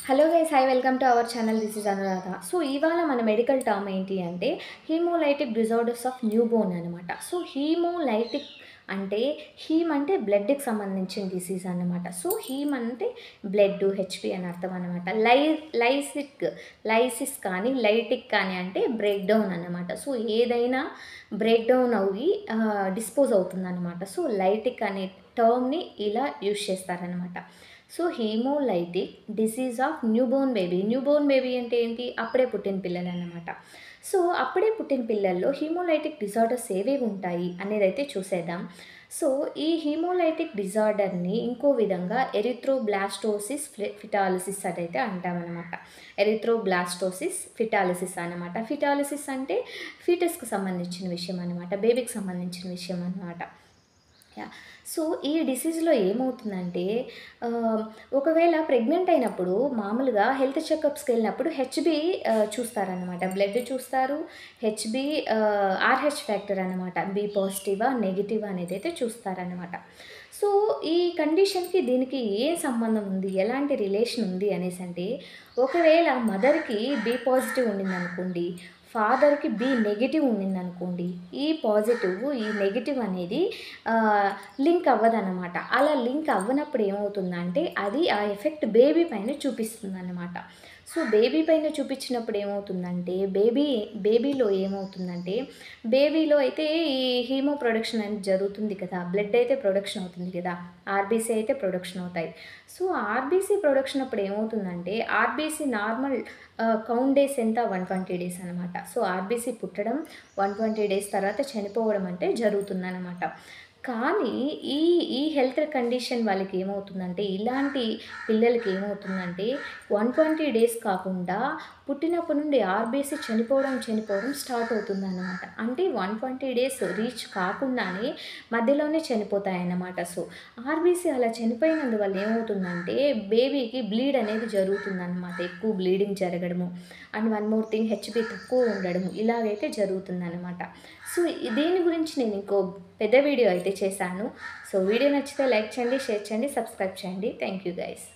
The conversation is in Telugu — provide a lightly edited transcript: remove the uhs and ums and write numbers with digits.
Hello guys, hi, welcome to our channel. This is Anuradha. So ఇవాళ మన మెడికల్ టర్మ్ ఏంటి అంటే haemolytic disorders of new Born అనమాట. సో హీమోలైటిక్ అంటే హీమ్ అంటే బ్లడ్కి సంబంధించిన డిసీజ్ అనమాట. సో హీమ్ అంటే బ్లడ్, హెచ్పి అని అర్థం అనమాట. లైసిస్ కానీ లైటిక్ కానీ అంటే బ్రేక్ డౌన్ అనమాట. సో ఏదైనా బ్రేక్ డౌన్ అవి డిస్పోజ్ అవుతుంది అనమాట. సో లైటిక్ అనే టర్మ్ని ఇలా యూజ్ చేస్తారనమాట. So haemolytic disease of newborn baby. Newborn baby అంటే ఏంటి? అప్పుడే పుట్టిన పిల్లలు అన్నమాట. సో అప్పుడే పుట్టిన పిల్లల్లో హీమోలైటిక్ డిజార్డర్స్ ఏవేవి ఉంటాయి అనేది అయితే చూసేద్దాం. సో ఈ హీమోలైటిక్ డిజార్డర్ని ఇంకో విధంగా ఎరిథ్రోబ్లాస్టోసిస్ ఫిటాలిసిస్ అదైతే అంటామన్నమాట. ఎరిథ్రోబ్లాస్టోసిస్ ఫిటాలిసిస్ అనమాట. ఫిటాలిసిస్ అంటే ఫీటస్కి సంబంధించిన విషయం అనమాట, బేబీకి సంబంధించిన విషయం అనమాట. సో ఈ డిసీజ్లో ఏమవుతుందంటే ఒకవేళ ప్రెగ్నెంట్ అయినప్పుడు మామూలుగా హెల్త్ చెకప్స్కి వెళ్ళినప్పుడు హెచ్బి చూస్తారనమాట. బ్లడ్ చూస్తారు, హెచ్బి ఆర్హెచ్ ఫ్యాక్టర్ అనమాట, బి పాజిటివా నెగిటివా అనేది అయితే చూస్తారనమాట. సో ఈ కండిషన్కి దీనికి ఏ సంబంధం ఉంది, ఎలాంటి రిలేషన్ ఉంది అనేసి అంటే, ఒకవేళ మదర్కి బి పాజిటివ్ ఉండిందనుకోండి, ఫాదర్కి బి నెగిటివ్ ఉండిందనుకోండి, ఈ పాజిటివ్ ఈ నెగిటివ్ అనేది లింక్ అవ్వదన్నమాట. అలా లింక్ అవ్వనప్పుడు ఏమవుతుందంటే అది ఆ ఎఫెక్ట్ బేబీ పైన చూపిస్తుంది అన్నమాట. సో బేబీ పైన చూపించినప్పుడు ఏమవుతుందంటే బేబీలో ఏమవుతుందంటే బేబీలో అయితే ఈ హీమో ప్రొడక్షన్ అనేది జరుగుతుంది కదా, బ్లడ్ అయితే ప్రొడక్షన్ అవుతుంది కదా, ఆర్బీసీ అయితే ప్రొడక్షన్ అవుతాయి. సో ఆర్బీసీ ప్రొడక్షన్ అప్పుడు ఏమవుతుందంటే ఆర్బీసీ నార్మల్ కౌంట్ డేస్ ఎంత? 120 డేస్ అనమాట. సో ఆర్బీసీ పుట్టడం 120 డేస్ తర్వాత చనిపోవడం అంటే జరుగుతుందన్నమాట. కానీ ఈ ఈ హెల్త్ కండిషన్ వాళ్ళకి ఏమవుతుందంటే, ఇలాంటి పిల్లలకి ఏమవుతుందంటే 120 డేస్ కాకుండా పుట్టినప్పటి నుండి ఆర్బీసీ చనిపోవడం స్టార్ట్ అవుతుందన్నమాట. అంటే 120 డేస్ రీచ్ కాకుండానే మధ్యలోనే చనిపోతాయన్నమాట. సో ఆర్బీసీ అలా చనిపోయినందువల్ల ఏమవుతుందంటే బేబీకి బ్లీడ్ అనేది జరుగుతుందన్నమాట. ఎక్కువ బ్లీడింగ్ జరగడము and one more thing, HB తక్కువ ఉండడము ఇలాగైతే జరుగుతుందన్నమాట. సో దీని గురించి నేను ఇంకో పెద్ద వీడియో అయితే చేశాను. సో వీడియో నచ్చితే లైక్ చేయండి, షేర్ చేయండి, సబ్స్క్రైబ్ చేయండి. Thank you guys.